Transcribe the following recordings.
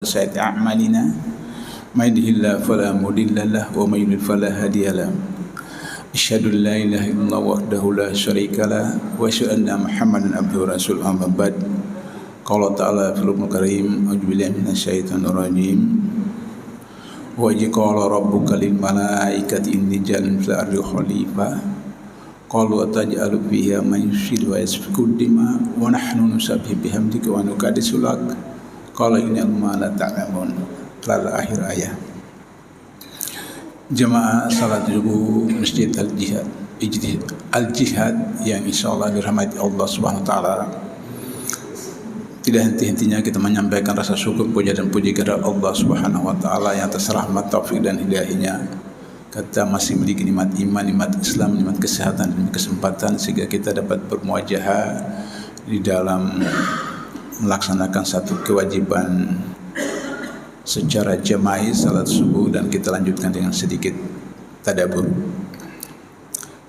سيئات أعمالنا من يهده الله فلا مضل له ومن يضلل فلا هادي له أشهد أن لا إله إلا الله وحده لا شريك له وأشهد أن محمدا عبده ورسوله أما بعد قال تعالى في القرآن الكريم أعوذ بالله من الشيطان الرجيم وإذ قال ربك للملائكة إني جاعل في الأرض خليفة قالوا أتجعل فيها من يفسد ويسفك الدماء ونحن نسبح بحمدك ونقدس لك Qala inni ma la ta'lamun. Telah akhir ayat. Jemaah salat subuh Masjid Al-Jihad yang insyaallah dirahmati Allah Subhanahu wa taala. Tidak henti-hentinya kita menyampaikan rasa syukur, puja dan puji kepada Allah Subhanahu wa taala yang atas rahmat, taufik dan hidayahnya kita masih memiliki nikmat iman, nikmat Islam, nikmat kesehatan dan kesempatan sehingga kita dapat bermuajahah di dalam melaksanakan satu kewajiban secara jama'i salat subuh, dan kita lanjutkan dengan sedikit tadabbur.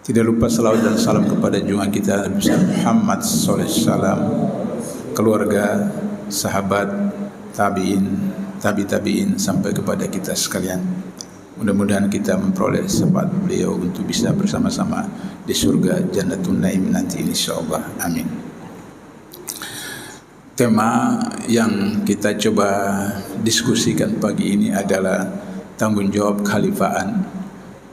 Tidak lupa salawat dan salam kepada junjungan kita Nabi Muhammad sallallahu alaihi wasallam, keluarga, sahabat, tabi'in, tabi'in sampai kepada kita sekalian. Mudah-mudahan kita memperoleh syafaat beliau untuk bisa bersama-sama di surga Jannatun Naim nanti insyaallah. Amin. Tema yang kita coba diskusikan pagi ini adalah tanggung jawab kehalifaan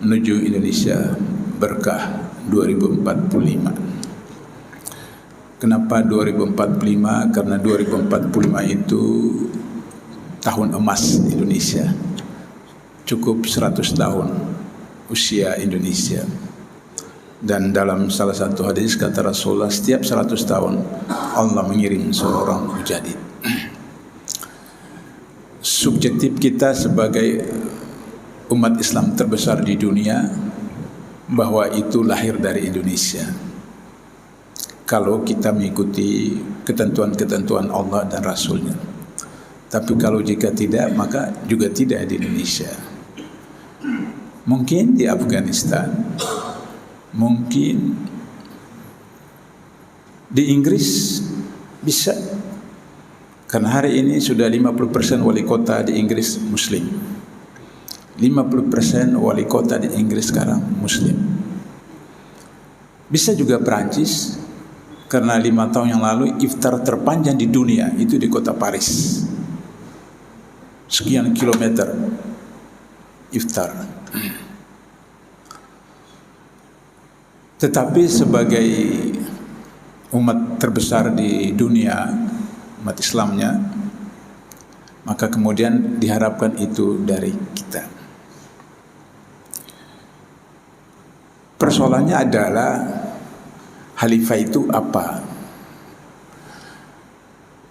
menuju Indonesia Berkah 2045. Kenapa 2045? Karena 2045 itu tahun emas Indonesia. Cukup 100 tahun usia Indonesia. Dan dalam salah satu hadis kata Rasulullah, setiap 100 tahun Allah mengirim seorang mujahid. Subjektif kita sebagai umat Islam terbesar di dunia bahwa itu lahir dari Indonesia. Kalau kita mengikuti ketentuan-ketentuan Allah dan Rasulnya. Tapi kalau jika tidak, maka juga tidak di Indonesia. Mungkin di Afghanistan, mungkin di Inggris bisa, karena hari ini sudah 50% wali kota di Inggris Muslim. 50% wali kota di Inggris sekarang Muslim. Bisa juga Perancis, karena 5 tahun yang lalu iftar terpanjang di dunia itu di kota Paris. Sekian kilometer iftar. Tetapi sebagai umat terbesar di dunia, umat Islamnya, maka kemudian diharapkan itu dari kita. Persoalannya adalah khalifah itu apa?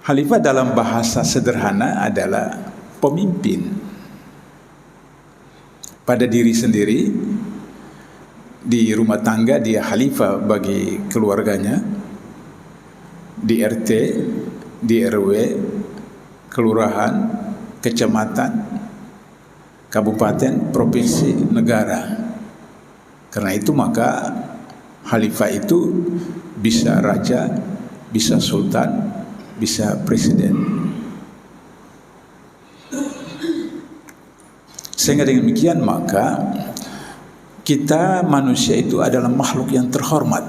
Khalifah dalam bahasa sederhana adalah pemimpin pada diri sendiri. Di rumah tangga dia khalifah bagi keluarganya, di RT, di RW, kelurahan, kecamatan, kabupaten, provinsi, negara. Karena itu maka khalifah itu bisa raja, bisa sultan, bisa presiden. Sehingga dengan demikian maka kita manusia itu adalah makhluk yang terhormat,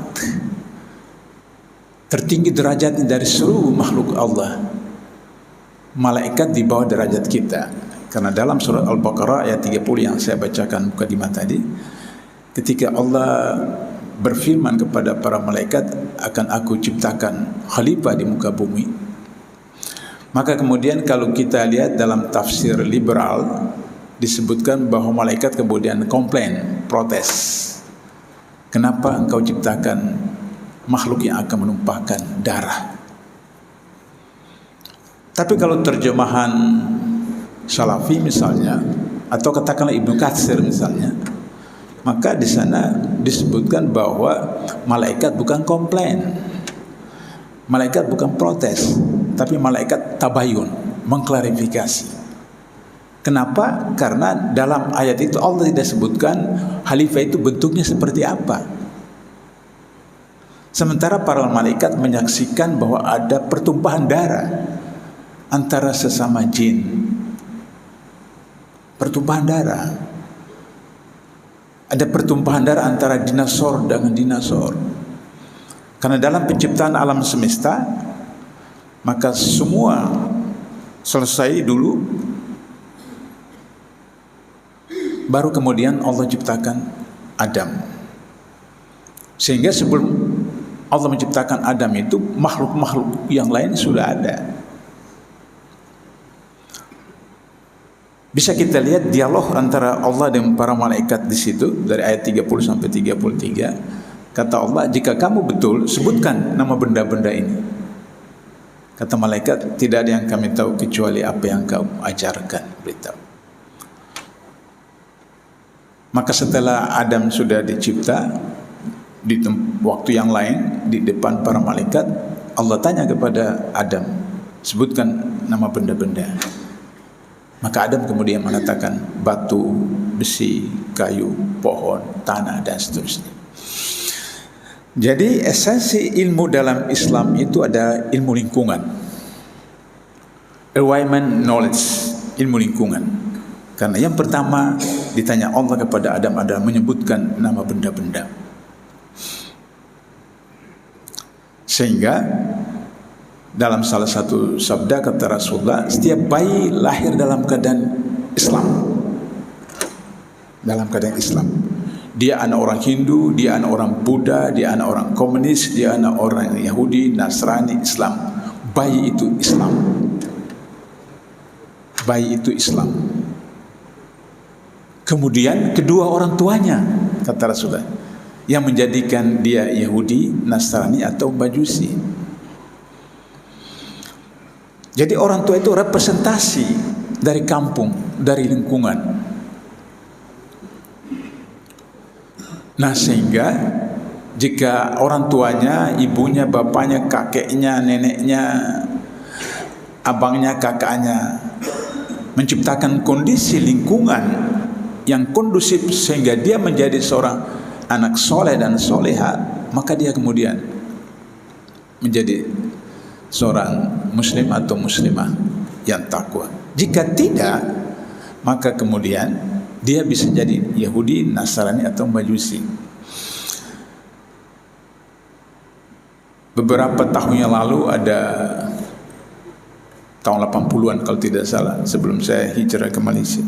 tertinggi derajatnya dari seluruh makhluk Allah. Malaikat di bawah derajat kita. Karena dalam surat Al-Baqarah ayat 30 yang saya bacakan mukadimah tadi, ketika Allah berfirman kepada para malaikat, akan aku ciptakan khalifah di muka bumi. Maka kemudian kalau kita lihat dalam tafsir liberal, disebutkan bahwa malaikat kemudian komplain, protes. Kenapa engkau ciptakan makhluk yang akan menumpahkan darah? Tapi kalau terjemahan Salafi misalnya, atau katakanlah Ibnu Katsir misalnya, maka di sana disebutkan bahwa malaikat bukan komplain, malaikat bukan protes, tapi malaikat tabayun, mengklarifikasi. Kenapa? Karena dalam ayat itu Allah tidak sebutkan khalifah itu bentuknya seperti apa. Sementara para malaikat menyaksikan bahwa ada pertumpahan darah. antara sesama jin, pertumpahan darah. Ada pertumpahan darah antara dinosaur dengan dinosaur. Karena dalam penciptaan alam semesta, maka semua selesai dulu, baru kemudian Allah ciptakan Adam. Sehingga sebelum Allah menciptakan Adam itu, makhluk-makhluk yang lain sudah ada. Bisa kita lihat dialog antara Allah dan para malaikat di situ dari ayat 30 sampai 33. Kata Allah, jika kamu betul, sebutkan nama benda-benda ini. Kata malaikat, tidak ada yang kami tahu kecuali apa yang kamu ajarkan, beritahu. Maka setelah Adam sudah dicipta, di waktu yang lain, di depan para malaikat, Allah tanya kepada Adam, sebutkan nama benda-benda. Maka Adam kemudian mengatakan batu, besi, kayu, pohon, tanah, dan seterusnya. Jadi esensi ilmu dalam Islam itu ada ilmu lingkungan, environment knowledge, ilmu lingkungan. Karena yang pertama ditanya Allah kepada Adam adalah menyebutkan nama benda-benda. Sehingga dalam salah satu sabda kata Rasulullah, setiap bayi lahir dalam keadaan Islam. Dalam keadaan Islam. Dia anak orang Hindu, dia anak orang Buddha, dia anak orang komunis, dia anak orang Yahudi, Nasrani, Islam. Bayi itu Islam. Bayi itu Islam. Kemudian kedua orang tuanya, kata Rasulullah, yang menjadikan dia Yahudi, Nasrani atau Majusi. Jadi orang tua itu representasi dari kampung, dari lingkungan. Nah, sehingga jika orang tuanya, ibunya, bapaknya, kakeknya, neneknya, abangnya, kakaknya menciptakan kondisi lingkungan yang kondusif sehingga dia menjadi seorang anak soleh dan soleha, maka dia kemudian menjadi seorang muslim atau muslimah yang takwa. Jika tidak, maka kemudian dia bisa jadi Yahudi, Nasrani atau Majusi. Beberapa tahun yang lalu, ada tahun 80-an kalau tidak salah, sebelum saya hijrah ke Malaysia,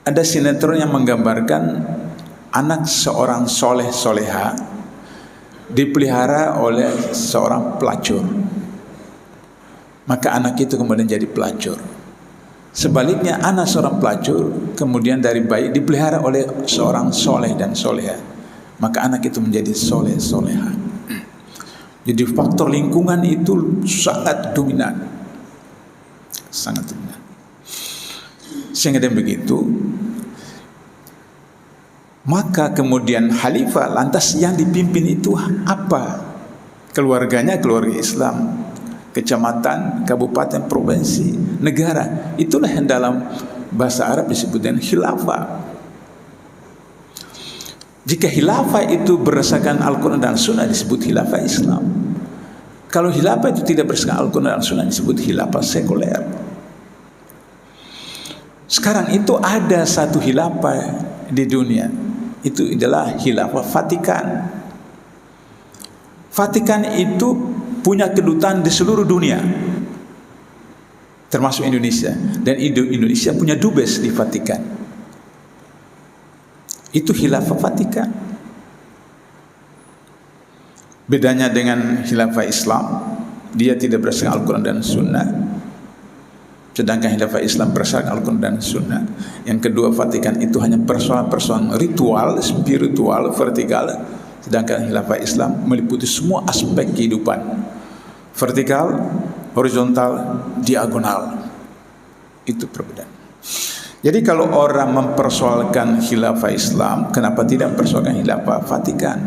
ada sinetron yang menggambarkan anak seorang soleh soleha dipelihara oleh seorang pelacur. Maka anak itu kemudian jadi pelacur. Sebaliknya anak seorang pelacur kemudian dari bayi dipelihara oleh seorang soleh dan soleha, maka anak itu menjadi soleh soleha. Jadi faktor lingkungan itu sangat dominan, sangat dominan. Sehingga dengan begitu, maka kemudian khalifah, lantas yang dipimpin itu apa? Keluarganya keluarga Islam, kecamatan, kabupaten, provinsi, negara. Itulah yang dalam bahasa Arab disebut dengan khilafah. Jika khilafah itu berdasarkan Al-Quran dan Sunnah disebut khilafah Islam. Kalau khilafah itu tidak berdasarkan Al-Quran dan Sunnah disebut khilafah sekuler. Sekarang itu ada satu khilafah di dunia, itu adalah khilafah Vatikan. Vatikan itu punya kedutaan di seluruh dunia, termasuk Indonesia, dan Indonesia punya dubes di Vatikan. Itu khilafah Vatikan. Bedanya dengan khilafah Islam, dia tidak berdasarkan Al-Quran dan Sunnah, sedangkan khilafah Islam berdasarkan Al-Quran dan Sunnah. Yang kedua, Vatikan itu hanya persoalan-persoalan ritual, spiritual, vertikal, sedangkan khilafah Islam meliputi semua aspek kehidupan, vertikal, horizontal, diagonal. Itu perbedaan. Jadi kalau orang mempersoalkan khilafah Islam, kenapa tidak mempersoalkan khilafah Vatikan?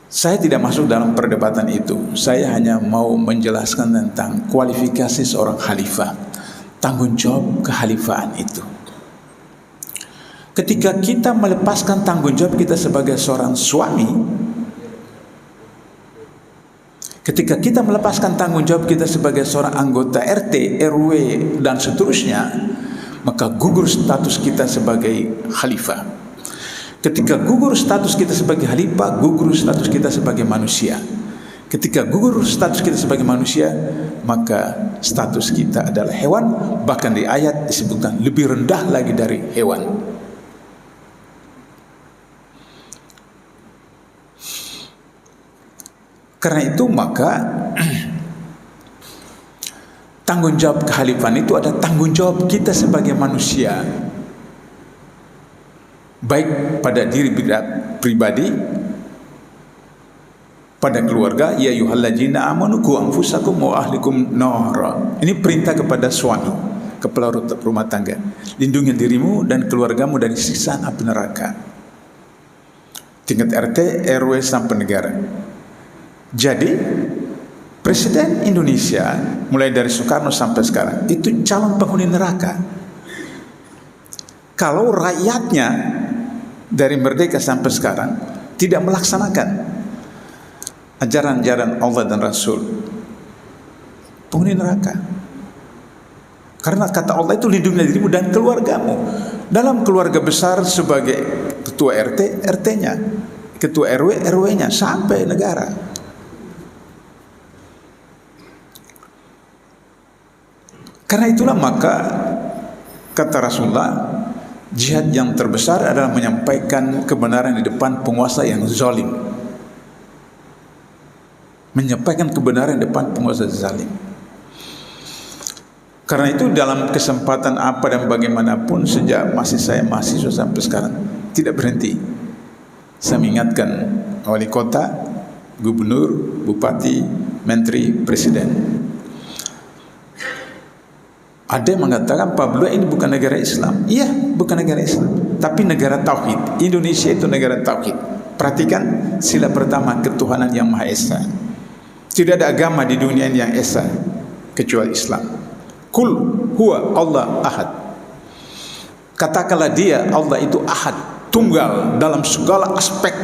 Saya tidak masuk dalam perdebatan itu. Saya hanya mau menjelaskan tentang kualifikasi seorang khalifah, tanggung jawab kekhalifahan itu. Ketika kita melepaskan tanggung jawab kita sebagai seorang suami, Ketika kita melepaskan tanggung jawab kita sebagai seorang anggota RT, RW, dan seterusnya, maka gugur status kita sebagai khalifah. Ketika gugur status kita sebagai khalifah, gugur status kita sebagai manusia. Ketika gugur status kita sebagai manusia, maka status kita adalah hewan. Bahkan di ayat disebutkan lebih rendah lagi dari hewan. Karena itu maka tanggung jawab kekhalifahan itu ada tanggung jawab kita sebagai manusia, baik pada diri pribadi, pada keluarga. Ya ayyuhalladzina amanu qu anfusakum wa ahlikum nara. Ini perintah kepada suami, kepala rumah tangga. Lindungi dirimu dan keluargamu dari siksa api neraka. Tingkat RT, RW sampai negara. Jadi Presiden Indonesia mulai dari Soekarno sampai sekarang itu calon penghuni neraka. Kalau rakyatnya dari merdeka sampai sekarang tidak melaksanakan ajaran-ajaran Allah dan Rasul, penghuni neraka. Karena kata Allah itu lindungilah dirimu dan keluargamu. Dalam keluarga besar sebagai ketua RT, RT-nya, ketua RW, RW-nya, sampai negara. Karena itulah maka kata Rasulullah, jihad yang terbesar adalah menyampaikan kebenaran di depan penguasa yang zalim. Menyampaikan kebenaran di depan penguasa zalim. Karena itu dalam kesempatan apa dan bagaimanapun, sejak masih saya mahasiswa sampai sekarang tidak berhenti saya mengingatkan wali kota, gubernur, bupati, menteri, presiden. Ada yang mengatakan Papua ini bukan negara Islam. Iya, bukan negara Islam, tapi negara tauhid. Indonesia itu negara tauhid. Perhatikan sila pertama, ketuhanan yang Maha Esa. Tidak ada agama di dunia ini yang esa kecuali Islam. Kul huwa Allah ahad. Katakanlah dia, Allah itu ahad, tunggal dalam segala aspek.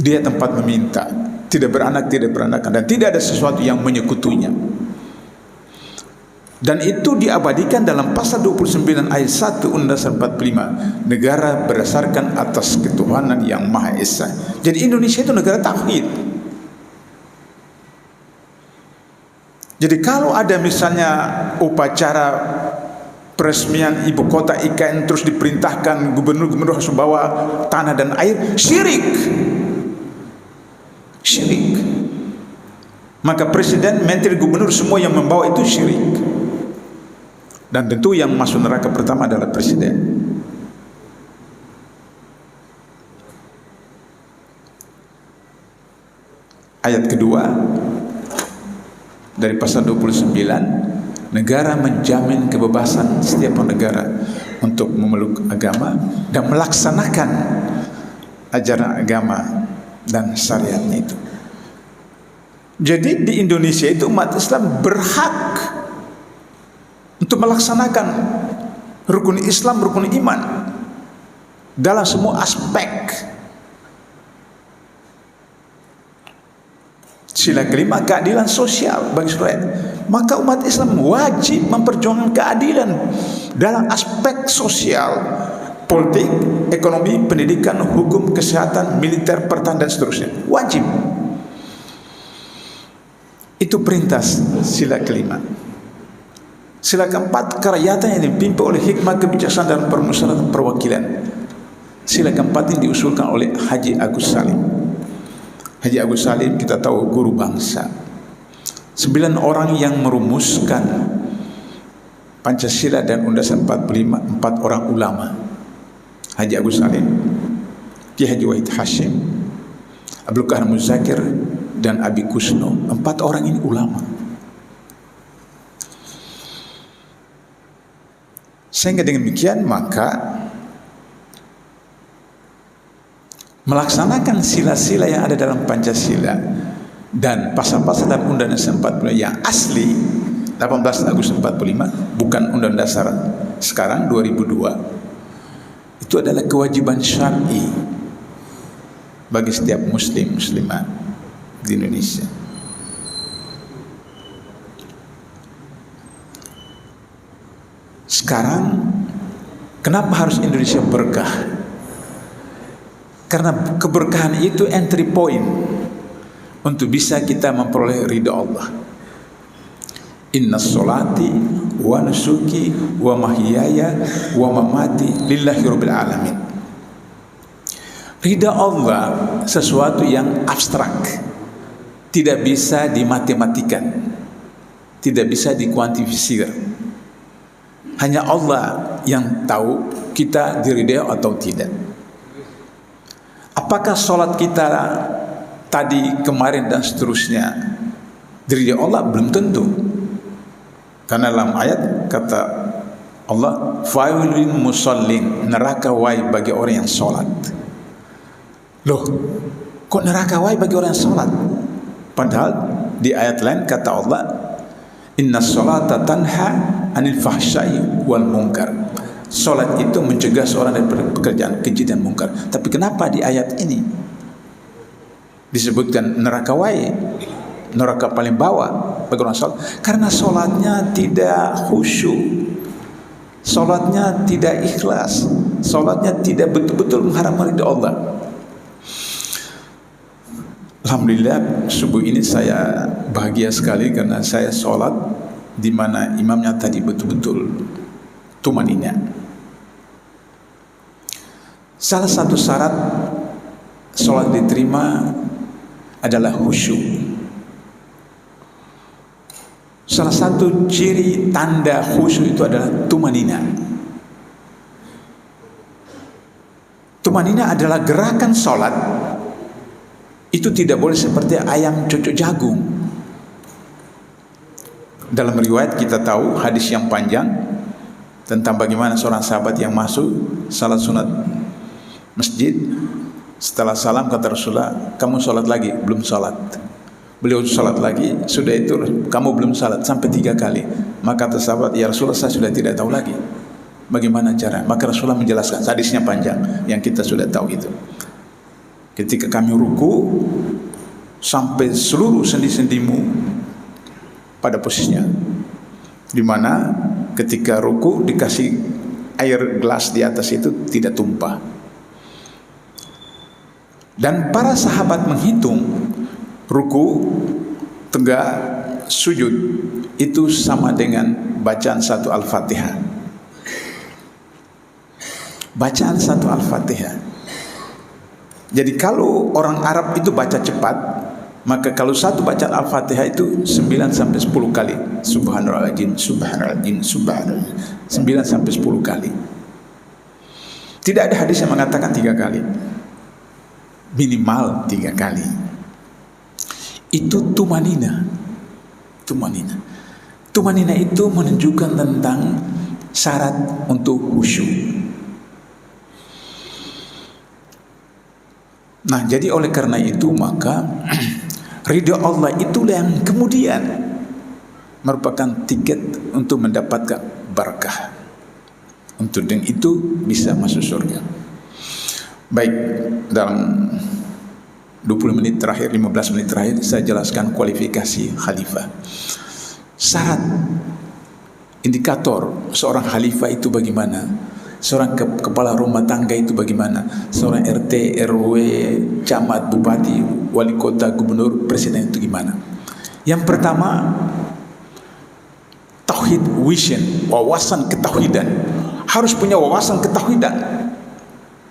Dia tempat meminta, tidak beranak, tidak beranakan, dan tidak ada sesuatu yang menyekutunya. Dan itu diabadikan dalam pasal 29 ayat 1 Undang-Undang 45. Negara berdasarkan atas ketuhanan yang Maha Esa. Jadi Indonesia itu negara tauhid. Jadi kalau ada misalnya upacara peresmian ibu kota IKN terus diperintahkan gubernur-gubernur harus membawa tanah dan air, syirik. Syirik. Maka presiden, menteri, gubernur semua yang membawa itu syirik. Dan tentu yang masuk neraka pertama adalah presiden. Ayat kedua dari pasal 29, negara menjamin kebebasan setiap negara untuk memeluk agama dan melaksanakan ajaran agama dan syariatnya itu. Jadi di Indonesia itu umat Islam berhak untuk melaksanakan rukun Islam, rukun iman dalam semua aspek. Sila kelima, keadilan sosial bagi seluruh rakyat. Maka umat Islam wajib memperjuangkan keadilan dalam aspek sosial, politik, ekonomi, pendidikan, hukum, kesehatan, militer, pertahanan, dan seterusnya. Wajib. Itu perintah sila kelima. Sila keempat, kerakyatan yang dipimpin oleh hikmah, kebijaksanaan, dan permusyawaratan perwakilan. Sila keempat ini diusulkan oleh Haji Agus Salim. Haji Agus Salim kita tahu guru bangsa. 9 orang yang merumuskan Pancasila dan Undang-Undang 45, 4 orang ulama. Haji Agus Salim, Ki Haji Wahid Hashim, Abdul Kahar Muzakir, dan Abi Kusno. 4 orang ini ulama. Sehingga dengan demikian maka melaksanakan sila-sila yang ada dalam Pancasila dan pasal-pasal dalam Undang-Undang 45 yang asli 18 Agustus 45, bukan Undang-Undang Dasar sekarang 2002, itu adalah kewajiban syar'i bagi setiap muslim muslimah di Indonesia. Sekarang kenapa harus Indonesia berkah? Karena keberkahan itu entry point untuk bisa kita memperoleh ridha Allah. Inna sholati wa nusuki wa mahyaya wa mamati lillahi rabbil alamin. Ridha Allah sesuatu yang abstrak, tidak bisa dimatematikan, tidak bisa dikuantifikasi. Hanya Allah yang tahu kita diridai atau tidak. Apakah sholat kita tadi, kemarin dan seterusnya diridai Allah? Belum tentu. Karena dalam ayat kata Allah, failin musallin, neraka wai bagi orang yang sholat. Loh, kok neraka wai bagi orang yang sholat? Padahal di ayat lain kata Allah, inna sholata tanha anil fahsyai wal munkar. Sholat itu mencegah seorang dari pekerjaan keji dan munkar. Tapi kenapa di ayat ini disebutkan neraka wai, neraka paling bawah bagi orang sholat? Karena sholatnya tidak khusyuk, sholatnya tidak ikhlas, sholatnya tidak betul-betul mengharapkan ridha Allah. Alhamdulillah subuh ini saya bahagia sekali karena saya sholat di mana imamnya tadi betul-betul tumanina. Salah satu syarat sholat diterima adalah khusyuk. Salah satu ciri tanda khusyuk itu adalah tumanina. Tumanina adalah gerakan sholat itu tidak boleh seperti ayam cocok jagung. Dalam riwayat kita tahu hadis yang panjang tentang bagaimana seorang sahabat yang masuk salat sunat masjid, setelah salam kata Rasulullah, kamu sholat lagi? Belum sholat. Beliau sholat lagi, sudah itu kamu belum sholat, sampai 3 kali. Maka kata sahabat, ya Rasulullah saya sudah tidak tahu lagi bagaimana cara. Maka Rasulullah menjelaskan, hadisnya panjang yang kita sudah tahu itu. Ketika kami ruku sampai seluruh sendi-sendimu pada posisinya, dimana ketika ruku dikasih air gelas di atas itu tidak tumpah. Dan para sahabat menghitung ruku, tegak, sujud itu sama dengan bacaan satu Al-Fatihah. Bacaan satu Al-Fatihah. Jadi kalau orang Arab itu baca cepat, maka kalau satu bacaan Al-Fatihah itu 9 sampai 10 kali. Subhanallahim, subhanallahim, subhanallahim. 9 sampai 10 kali. Tidak ada hadis yang mengatakan 3 kali. Minimal 3 kali. Itu tumanina. Tumanina. Tumanina itu menunjukkan tentang syarat untuk khusyuk. Nah, jadi oleh karena itu maka ridha Allah itulah yang kemudian merupakan tiket untuk mendapatkan barakah. Untuk dengan itu bisa masuk surga. Baik, dalam 20 menit terakhir, 15 menit terakhir saya jelaskan kualifikasi khalifah. Syarat indikator seorang khalifah itu bagaimana? Seorang kepala rumah tangga itu bagaimana? Seorang RT, RW, camat, bupati, wali kota, gubernur, presiden itu gimana? Yang pertama, tauhid vision, wawasan ketauhidan. Harus punya wawasan ketauhidan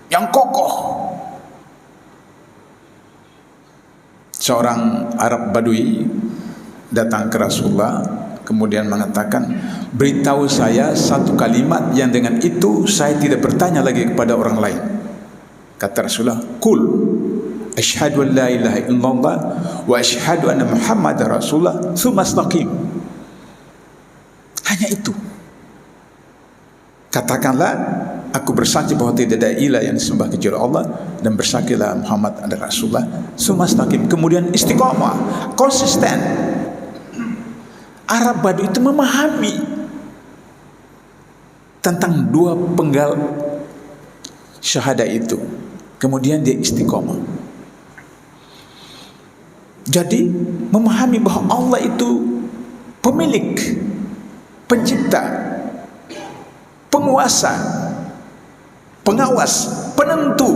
yang kokoh. Seorang Arab Badui datang ke Rasulullah, kemudian mengatakan, beritahu saya satu kalimat yang dengan itu saya tidak bertanya lagi kepada orang lain. Kata Rasulullah, kul asyhadu an la ilaha illallah wa asyhadu anna muhammadar rasulullah tsumma istaqim. Hanya itu. Katakanlah, aku bersaksi bahwa tidak ada ilah yang disembah kecuali Allah, dan bersaksilah Muhammad adalah Rasulullah. Tsumma istaqim. Kemudian istiqomah, konsisten. Arab Badui itu memahami tentang 2 penggal syahadah itu. Kemudian dia istiqomah. Jadi memahami bahwa Allah itu pemilik, pencipta, penguasa, pengawas, penentu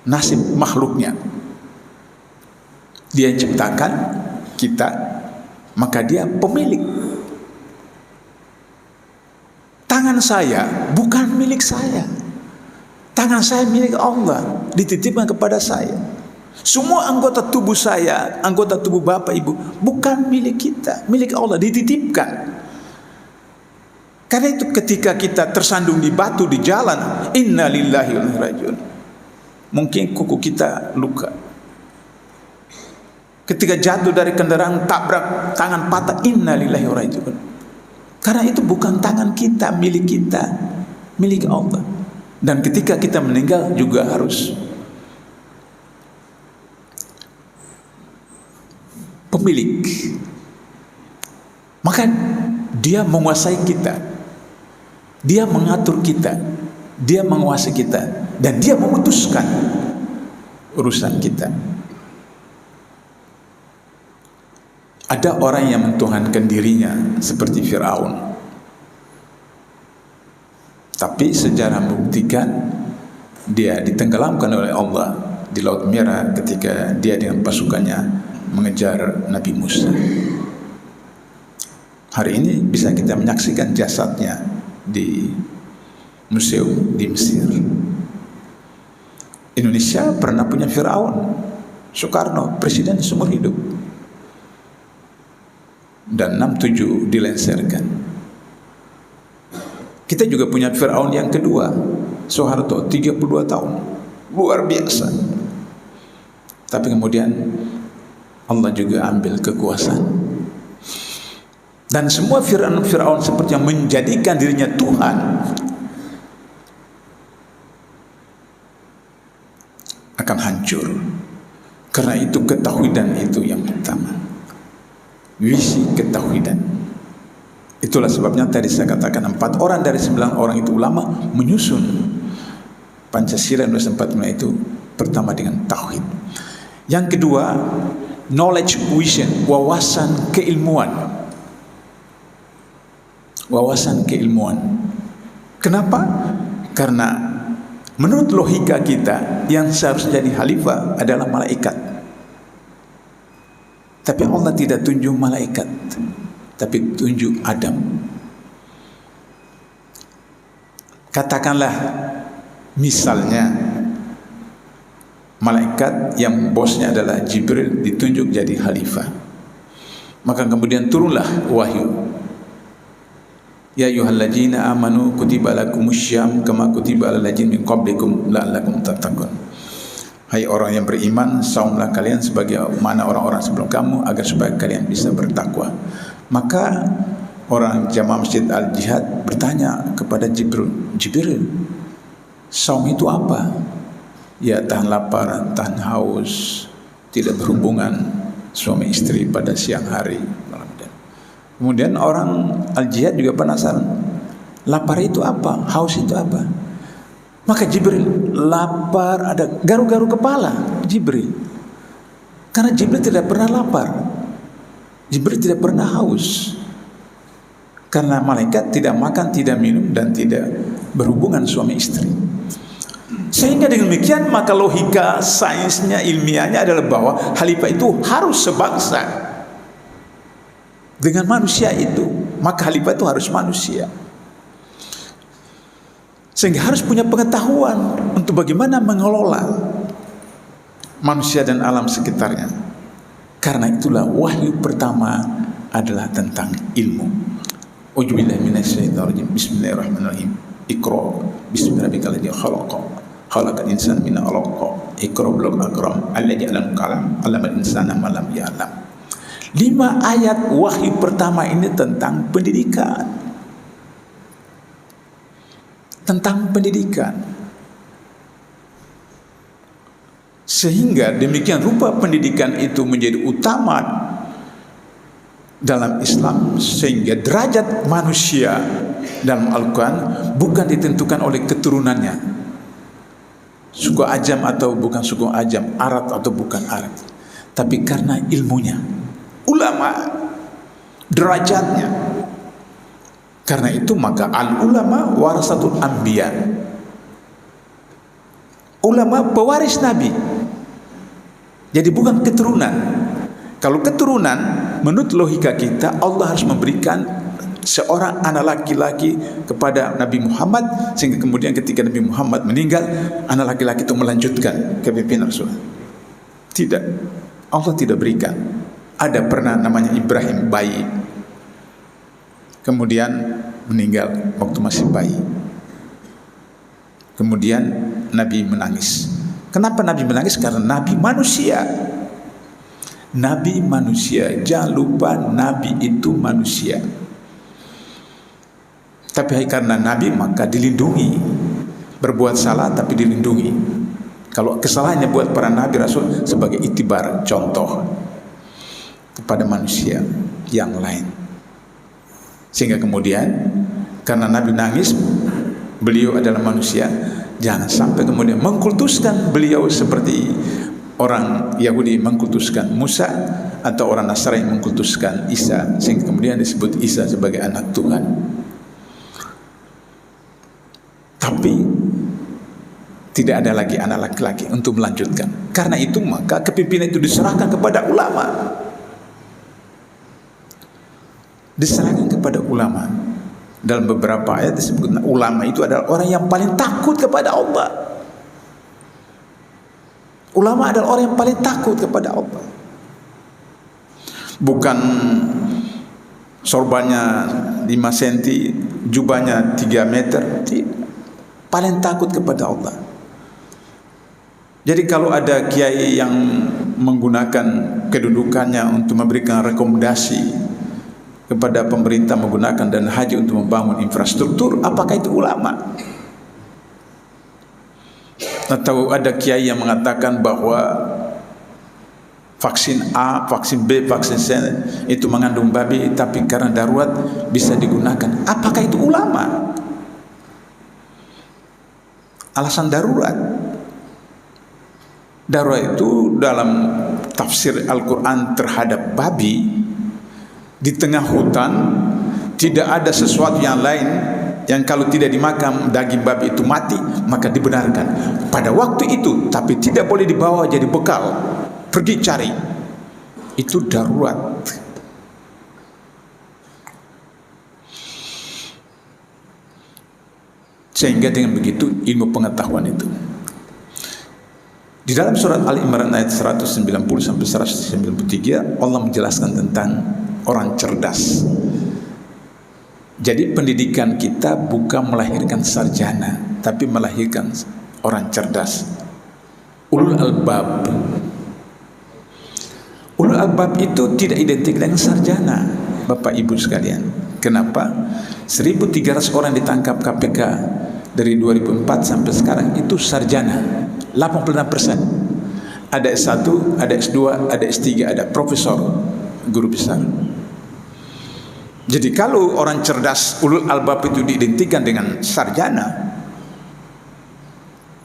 nasib makhluknya. Dia yang ciptakan kita, maka dia pemilik. Tangan saya bukan milik saya. Tangan saya milik Allah, dititipkan kepada saya. Semua anggota tubuh saya, anggota tubuh Bapak Ibu, bukan milik kita, milik Allah, dititipkan. Karena itu ketika kita tersandung di batu di jalan, inna lillahi wa inna ilaihi raji'un, mungkin kuku kita luka. Ketika jatuh dari kendaraan tabrak, tangan patah, inna lillahi wa inna ilaihi raji'un. Karena itu bukan tangan kita, milik Allah. Dan ketika kita meninggal juga harus pemilik. Maka dia menguasai kita, dia mengatur kita, dia menguasai kita, dan dia memutuskan urusan kita. Ada orang yang mentuhankan dirinya seperti Firaun, tapi sejarah membuktikan dia ditenggelamkan oleh Allah di Laut Merah ketika dia dengan pasukannya mengejar Nabi Musa. Hari ini bisa kita menyaksikan jasadnya di museum di Mesir. Indonesia pernah punya Firaun, Soekarno, presiden seumur hidup, dan 67 dilenserkan. Kita juga punya Firaun yang kedua, Soeharto, 32 tahun, luar biasa. Tapi kemudian Allah juga ambil kekuasaan. Dan semua Firaun seperti yang menjadikan dirinya Tuhan akan hancur. Karena itu ketauhidan itu yang pertama. Visi ketauhidan. Itulah sebabnya tadi saya katakan 4 orang dari 9 orang itu ulama menyusun Pancasila 1945 itu pertama dengan tauhid. Yang kedua, knowledge vision, wawasan keilmuan. Wawasan keilmuan. Kenapa? Karena menurut logika kita yang seharusnya jadi khalifah adalah malaikat. Tapi Allah tidak tunjuk malaikat, tapi tunjuk Adam. Katakanlah misalnya malaikat yang bosnya adalah Jibril ditunjuk jadi khalifah, maka kemudian turunlah wahyu. Ya ayyuhalladzina amanu kutiba lakumusyam kama kutiba alal ladzina min qablikum la'allakum tattaqun. Hai orang yang beriman, saumlah kalian sebagaimana orang-orang sebelum kamu agar supaya kalian bisa bertakwa. Maka orang jamaah Masjid Al-Jihad bertanya kepada Jibril, saum itu apa? Ya, tahan lapar, tahan haus, tidak berhubungan suami istri pada siang hari. Kemudian orang Al-Jihad juga penasaran, lapar itu apa? Haus itu apa? Maka Jibril, lapar, ada garu-garu kepala Jibril. Karena Jibril tidak pernah lapar, Jibril tidak pernah haus. Karena malaikat tidak makan, tidak minum, dan tidak berhubungan suami istri. Sehingga dengan demikian maka logika sainsnya, ilmiahnya adalah bahwa khalifah itu harus sebangsa dengan manusia itu. Maka khalifah itu harus manusia, sehingga harus punya pengetahuan untuk bagaimana mengelola manusia dan alam sekitarnya. Karena itulah wahyu pertama adalah tentang ilmu. Ujubillahi minasyaitonirrajim. Bismillahirrahmanirrahim. Iqra bismi rabbikal ladzi khalaq. Khalaqal insana min 'alaq. Iqra bil akram alladzi 'allama qalam 'allamal insana ma lam ya'lam. 5 ayat wahyu pertama ini tentang pendidikan. Tentang pendidikan. Sehingga demikian rupa pendidikan itu menjadi utama dalam Islam, sehingga derajat manusia dalam Al-Quran bukan ditentukan oleh keturunannya, suku Ajam atau bukan suku Ajam, Arab atau bukan Arab, tapi karena ilmunya. Ulama derajatnya. Karena itu maka al ulama warasatul anbiya. Ulama pewaris Nabi. Jadi bukan keturunan. Kalau keturunan, menurut logika kita, Allah harus memberikan seorang anak laki-laki kepada Nabi Muhammad, sehingga kemudian ketika Nabi Muhammad meninggal, anak laki-laki itu melanjutkan kepemimpinan Rasul. Tidak, Allah tidak berikan. Ada pernah namanya Ibrahim, bayi, kemudian meninggal waktu masih bayi. Kemudian Nabi menangis. Kenapa Nabi menangis? Karena Nabi manusia. Nabi manusia, jangan lupa Nabi itu manusia. Tapi karena Nabi maka dilindungi. Berbuat salah tapi dilindungi. Kalau kesalahannya buat para Nabi Rasul sebagai itibar, contoh kepada manusia yang lain. Sehingga kemudian karena Nabi nangis, beliau adalah manusia, jangan sampai kemudian mengkultuskan beliau seperti orang Yahudi mengkultuskan Musa atau orang Nasrani mengkultuskan Isa, sehingga kemudian disebut Isa sebagai anak Tuhan. Tapi tidak ada lagi anak laki-laki untuk melanjutkan. Karena itu maka kepimpinan itu diserahkan kepada ulama. Diserahkan kepada ulama. Dalam beberapa ayat disebut ulama itu adalah orang yang paling takut kepada Allah. Ulama adalah orang yang paling takut kepada Allah. Bukan sorbannya 5 cm, jubahnya 3 meter. Tidak. Paling takut kepada Allah. Jadi kalau ada kiai yang menggunakan kedudukannya untuk memberikan rekomendasi kepada pemerintah menggunakan dana haji untuk membangun infrastruktur, apakah itu ulama? Atau ada kiai yang mengatakan bahwa vaksin A, vaksin B, vaksin C itu mengandung babi, tapi karena darurat bisa digunakan. Apakah itu ulama? Alasan darurat. Darurat itu dalam tafsir Al-Quran terhadap babi, di tengah hutan tidak ada sesuatu yang lain yang kalau tidak dimakan daging babi itu mati, maka dibenarkan pada waktu itu, tapi tidak boleh dibawa jadi bekal, pergi cari. Itu darurat. Sehingga dengan begitu ilmu pengetahuan itu di dalam surat Al-Imran ayat 190 sampai 193 Allah menjelaskan tentang orang cerdas. Jadi pendidikan kita bukan melahirkan sarjana, tapi melahirkan orang cerdas. Ulul albab. Ulul albab itu tidak identik dengan sarjana, Bapak Ibu sekalian. Kenapa? 1.300 orang ditangkap KPK dari 2004 sampai sekarang itu sarjana, 86%. Ada S1, ada S2, ada S3, ada profesor, guru besar. Jadi kalau orang cerdas ulul albab itu diidentikan dengan sarjana,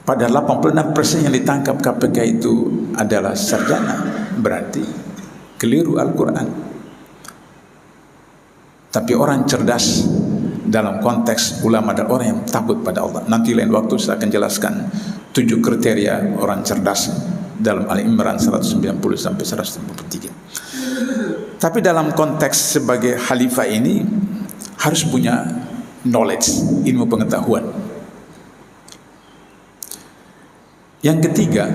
pada 86% yang ditangkap KPK itu adalah sarjana, berarti keliru Al-Quran. Tapi orang cerdas dalam konteks ulama adalah orang yang takut pada Allah. Nanti lain waktu saya akan jelaskan 7 kriteria orang cerdas dalam Al-Imran 190 sampai 193. Tapi dalam konteks sebagai khalifah ini harus punya knowledge, ilmu pengetahuan. Yang ketiga,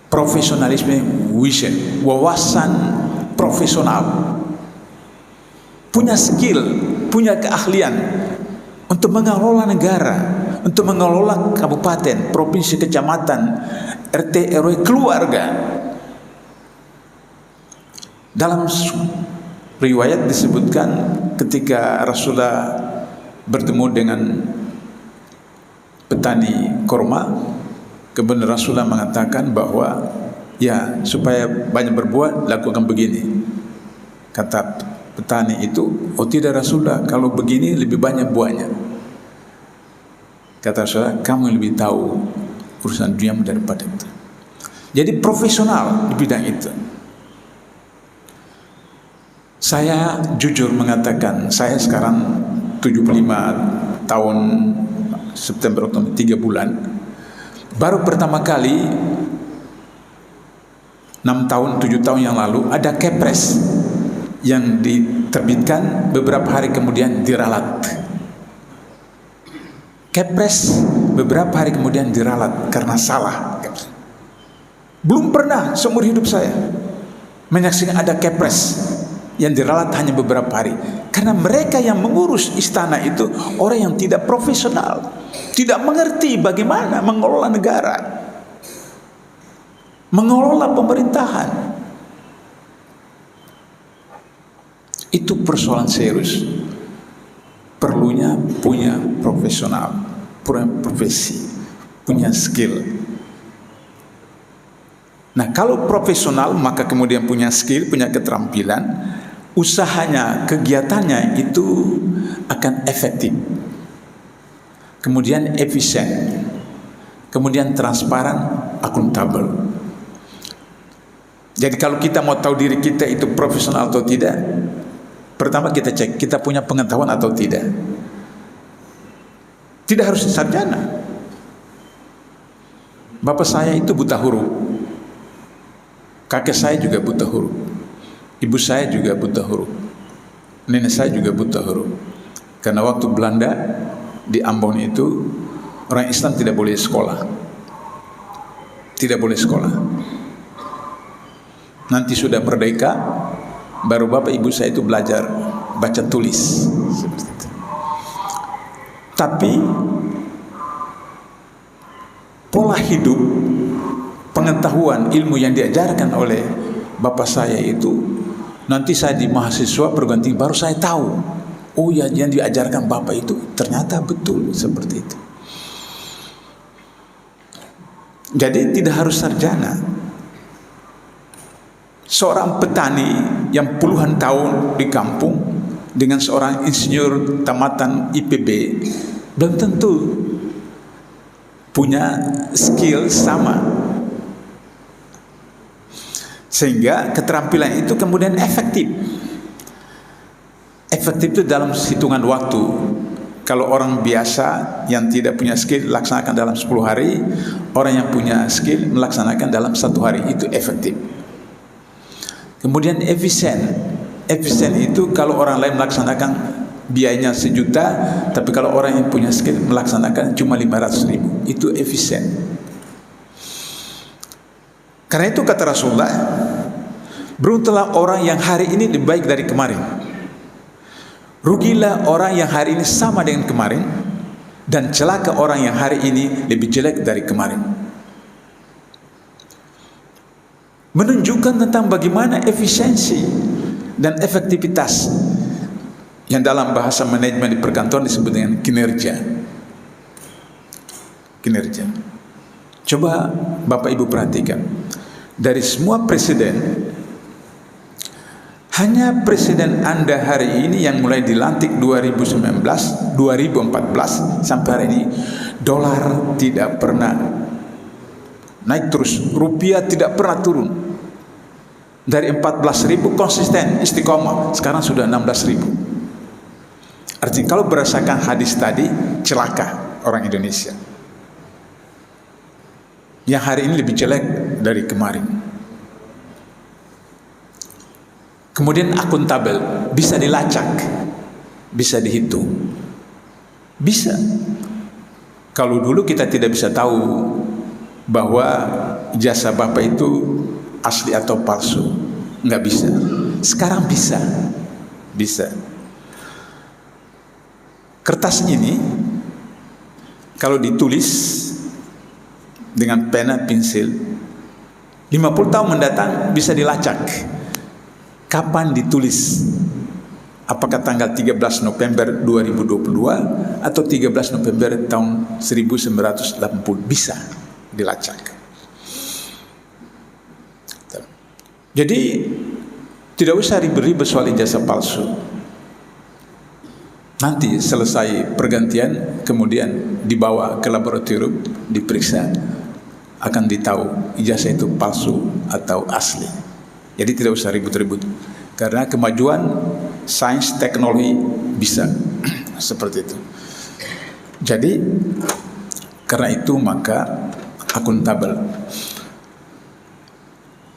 profesionalisme, vision, wawasan profesional. Punya skill, punya keahlian untuk mengelola negara, untuk mengelola kabupaten, provinsi, kecamatan, RT, RW, keluarga. Dalam riwayat disebutkan ketika Rasulullah bertemu dengan petani kurma, kemudian Rasulullah mengatakan bahwa ya supaya banyak berbuah lakukan begini. Kata petani itu, oh tidak Rasulullah, kalau begini lebih banyak buahnya. Kata Rasulullah, kamu lebih tahu urusan dunia daripada itu. Jadi profesional di bidang itu. Saya jujur mengatakan, saya sekarang 75 tahun, September Oktober 3 bulan. Baru pertama kali 6 tahun 7 tahun yang lalu ada Kepres yang diterbitkan, beberapa hari kemudian diralat. Kepres beberapa hari kemudian diralat karena salah. Belum pernah seumur hidup saya menyaksikan ada Kepres yang diralat hanya beberapa hari, karena mereka yang mengurus istana itu orang yang tidak profesional, tidak mengerti bagaimana mengelola negara, mengelola pemerintahan. Itu persoalan serius, perlunya punya profesional, punya profesi, punya skill. Nah, kalau profesional maka kemudian punya skill, punya keterampilan, usahanya, kegiatannya itu akan efektif, kemudian efisien, kemudian transparan, akuntabel. Jadi kalau kita mau tahu diri kita itu profesional atau tidak, pertama kita cek kita punya pengetahuan atau tidak. Tidak harus sarjana. Bapak saya itu buta huruf, kakek saya juga buta huruf, ibu saya juga buta huruf, nenek saya juga buta huruf. Karena waktu Belanda di Ambon itu orang Islam tidak boleh sekolah, tidak boleh sekolah. Nanti sudah merdeka, baru bapak ibu saya itu belajar baca tulis seperti itu. Tapi pola hidup, pengetahuan, ilmu yang diajarkan oleh bapak saya itu, nanti saya di mahasiswa perguruan tinggi baru saya tahu, oh ya, yang diajarkan bapak itu ternyata betul seperti itu. Jadi tidak harus sarjana. Seorang petani yang puluhan tahun di kampung dengan seorang insinyur tamatan IPB belum tentu punya skill sama, sehingga keterampilan itu kemudian efektif. Efektif itu dalam hitungan waktu. Kalau orang biasa yang tidak punya skill laksanakan dalam 10 hari, orang yang punya skill melaksanakan dalam 1 hari, itu efektif. Kemudian efisien. Efisien itu kalau orang lain melaksanakan biayanya 1 juta, tapi kalau orang yang punya skill melaksanakan cuma 500.000, itu efisien. Karena itu kata Rasulullah, beruntunglah orang yang hari ini lebih baik dari kemarin. Rugilah orang yang hari ini sama dengan kemarin, dan celaka orang yang hari ini lebih jelek dari kemarin. Menunjukkan tentang bagaimana efisiensi dan efektivitas yang dalam bahasa manajemen di perkantoran disebut dengan kinerja. Kinerja. Coba Bapak Ibu perhatikan, dari semua presiden, hanya presiden Anda hari ini yang mulai dilantik 2019, 2014 sampai hari ini, dolar tidak pernah naik terus, rupiah tidak pernah turun. Dari 14.000 konsisten istiqomah, sekarang sudah 16.000. Artinya kalau berdasarkan hadis tadi, celaka orang Indonesia yang hari ini lebih jelek dari kemarin. Kemudian akuntabel, bisa dilacak, bisa dihitung, bisa. Kalau dulu kita tidak bisa tahu bahwa jasa Bapak itu asli atau palsu, nggak bisa. Sekarang bisa, bisa. Kertas ini kalau ditulis dengan pena pensil, 50 tahun mendatang bisa dilacak kapan ditulis, apakah tanggal 13 November 2022 atau 13 November tahun 1980, bisa dilacak. Jadi tidak usah ribet-ribet soal ijazah palsu. Nanti selesai pergantian kemudian dibawa ke laboratorium, diperiksa, akan ditahu ijazah itu palsu atau asli. Jadi tidak usah ribut-ribut, karena kemajuan sains teknologi bisa seperti itu. Jadi karena itu maka akuntabel.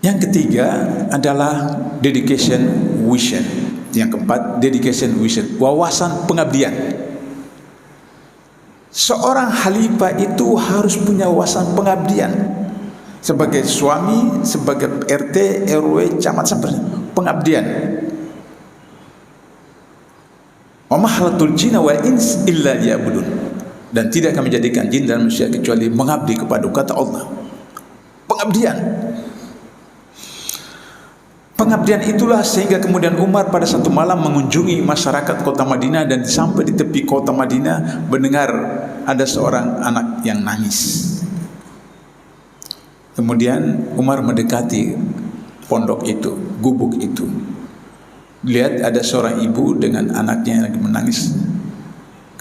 Yang ketiga adalah dedication vision. Yang keempat, dedication vision, wawasan pengabdian. Seorang khalifah itu harus punya wawasan pengabdian. Sebagai suami, sebagai RT, RW, camat, sampai pengabdian. Wa ma khalaqtul jinna wal ins illa liya'budun. Dan tidak akan menjadikan jin dan manusia kecuali mengabdi kepada kata Allah. Pengabdian. Pengabdian itulah sehingga kemudian Umar pada satu malam mengunjungi masyarakat kota Madinah, dan sampai di tepi kota Madinah mendengar ada seorang anak yang nangis. Kemudian Umar mendekati pondok itu, gubuk itu. Lihat ada seorang ibu dengan anaknya yang lagi menangis.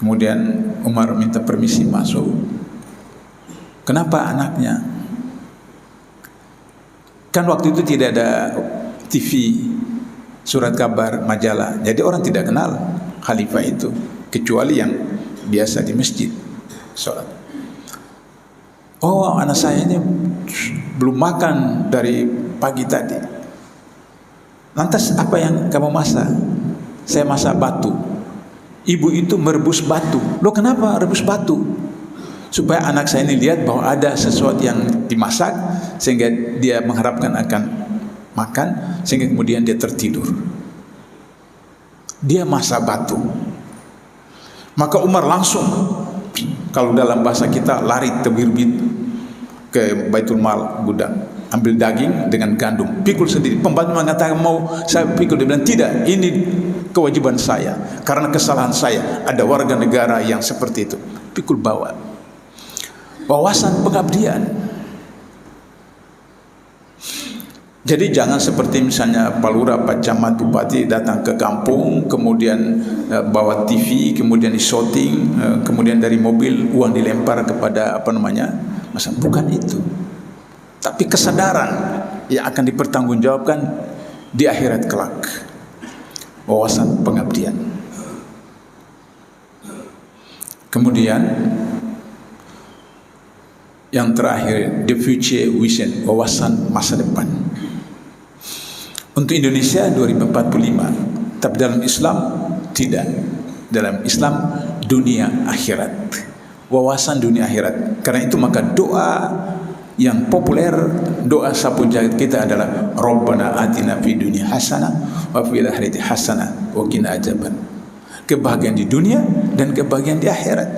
Kemudian Umar minta permisi masuk. Kenapa anaknya? Kan waktu itu tidak ada TV, surat kabar, majalah. Jadi orang tidak kenal khalifah itu, kecuali yang biasa di masjid sholat. Oh, anak saya ini belum makan dari pagi tadi. Lantas apa yang kamu masak? Saya masak batu. Ibu itu merebus batu. Loh, kenapa rebus batu? Supaya anak saya ini lihat bahwa ada sesuatu yang dimasak, sehingga dia mengharapkan akan makan, sehingga kemudian dia tertidur. Dia masak batu. Maka Umar langsung, kalau dalam bahasa kita, lari terbirbit ke Baitul Mal, gudang, ambil daging dengan gandum, pikul sendiri. Pembantu mengatakan mau saya pikul, dia bilang tidak, ini kewajiban saya, karena kesalahan saya, ada warga negara yang seperti itu. Pikul bawa. Wawasan pengabdian. Jadi jangan seperti misalnya Pak Lurah, Pak Camat, Bupati datang ke kampung, kemudian bawa TV, kemudian disyuting, kemudian dari mobil uang dilempar kepada masa, bukan itu. Tapi kesadaran yang akan dipertanggungjawabkan di akhirat kelak. Wawasan pengabdian. Kemudian yang terakhir, the future vision, wawasan masa depan. Untuk Indonesia 2045, tapi dalam Islam tidak. Dalam Islam dunia akhirat, wawasan dunia akhirat. Karena itu maka doa yang populer, doa sapu jagad kita adalah Rabbana atina fid dunya hasanah wa fil akhirati hasanah wa qina adzaban. Kebahagiaan di dunia dan kebahagiaan di akhirat.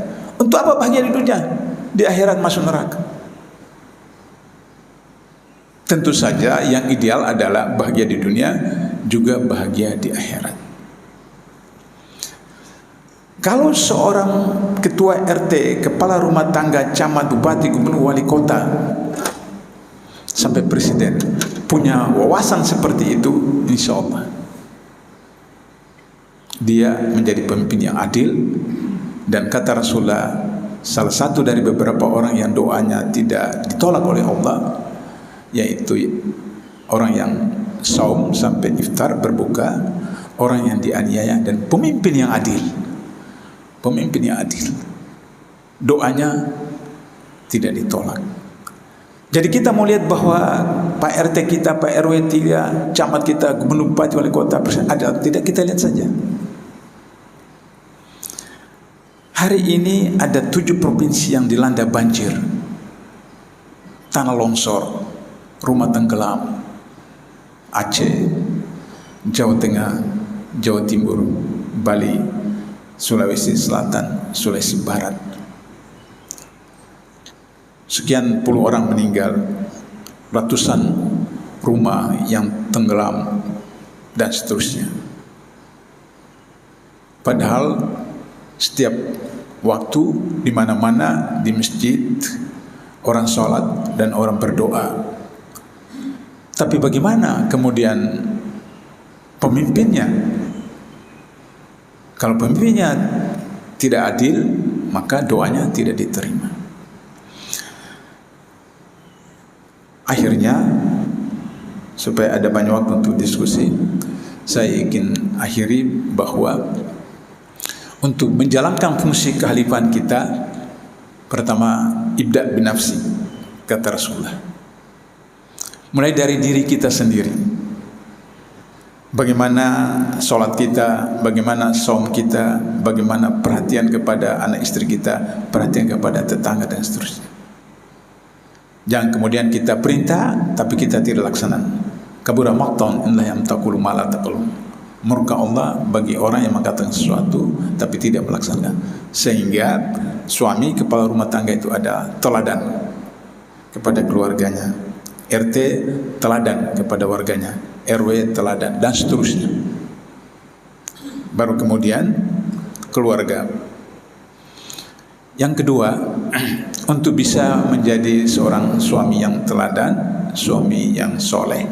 Untuk apa bahagia di dunia? Di akhirat masuk neraka. Tentu saja yang ideal adalah bahagia di dunia juga bahagia di akhirat. Kalau seorang ketua RT, kepala rumah tangga, camat, bupati, gubernur, wali kota, sampai presiden punya wawasan seperti itu, insya Allah dia menjadi pemimpin yang adil. Dan kata Rasulullah, salah satu dari beberapa orang yang doanya tidak ditolak oleh Allah, yaitu orang yang saum sampai iftar berbuka, orang yang dianiaya, dan pemimpin yang adil. Pemimpin yang adil, doanya tidak ditolak. Jadi kita mau lihat bahwa Pak RT kita, Pak RW kita, camat kita, gubernur, bupati, wali kota ada tidak, kita lihat saja. Hari ini ada 7 provinsi yang dilanda banjir, tanah longsor, rumah tenggelam. Aceh, Jawa Tengah, Jawa Timur, Bali, Sulawesi Selatan, Sulawesi Barat. Sekian puluh orang meninggal, ratusan rumah yang tenggelam, dan seterusnya. Padahal setiap waktu di mana-mana di masjid orang sholat dan orang berdoa. Tapi bagaimana kemudian pemimpinnya? Kalau pemimpinnya tidak adil, maka doanya tidak diterima. akhirnya, supaya ada banyak waktu untuk diskusi, saya ingin akhiri bahwa untuk menjalankan fungsi kekhalifahan kita, pertama ibda' binafsi, kata Rasulullah. Mulai dari diri kita sendiri. Bagaimana sholat kita, bagaimana saum kita, bagaimana perhatian kepada anak istri kita, perhatian kepada tetangga dan seterusnya. Jangan kemudian kita perintah tapi kita tidak laksanakan. Kabura maqtan in la yamtaqulu ma la taqulu. Murka Allah bagi orang yang mengatakan sesuatu tapi tidak melaksanakan. Sehingga suami kepala rumah tangga itu ada teladan kepada keluarganya, RT teladan kepada warganya, RW teladan, dan seterusnya. Baru kemudian keluarga. Yang kedua, untuk bisa menjadi seorang suami yang teladan, suami yang soleh,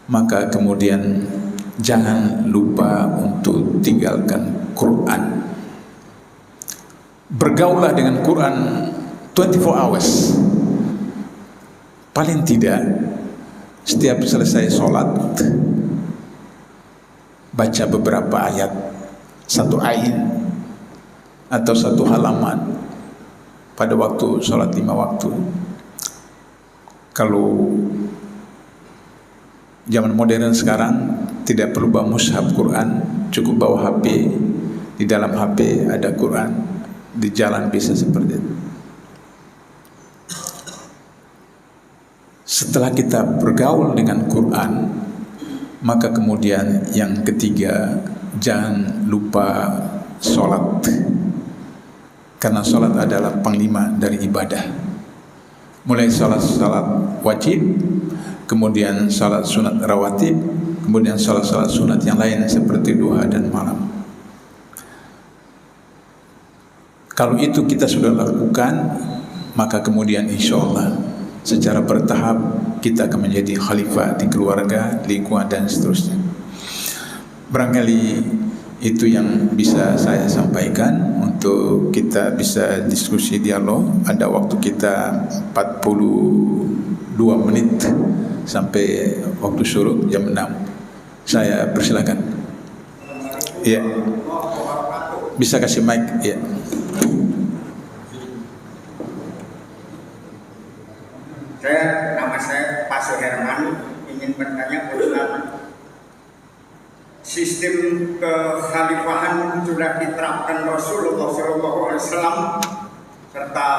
maka kemudian jangan lupa untuk tinggalkan Quran. Bergaulah dengan Quran 24 hours. Paling tidak setiap selesai sholat, baca beberapa ayat, satu ayat atau satu halaman pada waktu sholat 5 waktu. Kalau zaman modern sekarang tidak perlu bawa mushaf Quran, cukup bawa HP. Di dalam HP ada Quran, di jalan bisa seperti itu. Setelah kita bergaul dengan Quran, maka kemudian yang ketiga, jangan lupa sholat. Karena sholat adalah panglima dari ibadah. Mulai sholat wajib, kemudian sholat sunat rawatib, kemudian sholat sunat yang lain seperti duha dan malam. Kalau itu kita sudah lakukan, maka kemudian insya Allah secara bertahap kita akan menjadi khalifah di keluarga, lingkungan dan seterusnya. Barangkali itu yang bisa saya sampaikan untuk kita bisa diskusi dialog. Ada waktu kita 42 menit sampai waktu syuruk jam 6. Saya persilakan. Iya. Bisa kasih mic? Iya. Nama saya Pak Suherman, ingin bertanya Ustaz. Sistem kekhalifahan sudah diterapkan Rasulullah SAW serta